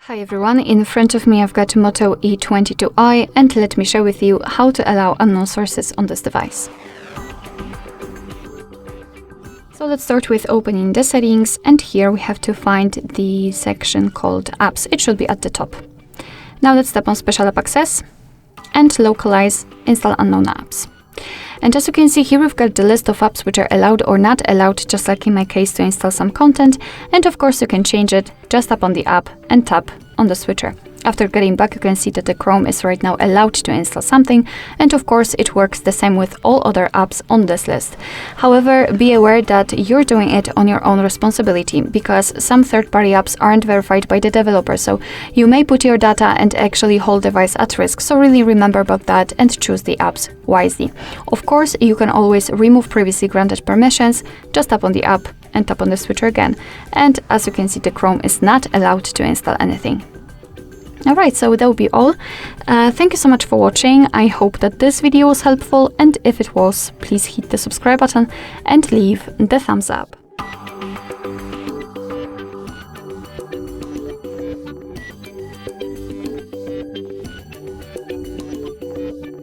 Hi everyone, in front of me I've got Moto E22i and let me share with you how to allow unknown sources on this device. So let's start with opening the settings, and here we have to find the section called apps. It should be at the top. Now let's tap on special app access and localize install unknown apps. And as you can see here, we've got the list of apps which are allowed or not allowed, just like in my case to install some content. And of course you can change it, just tap on the app and tap on the switcher. After getting back, you can see that the Chrome is right now allowed to install something, and of course it works the same with all other apps on this list. However, be aware that you're doing it on your own responsibility, because some third-party apps aren't verified by the developer, so you may put your data and actually whole device at risk. So really remember about that and choose the apps wisely. Of course, you can always remove previously granted permissions, just tap on the app and tap on the switcher again. And as you can see, the Chrome is not allowed to install anything. Alright, so that will be all. Thank you so much for watching. I hope that this video was helpful, and if it was, please hit the subscribe button and leave the thumbs up.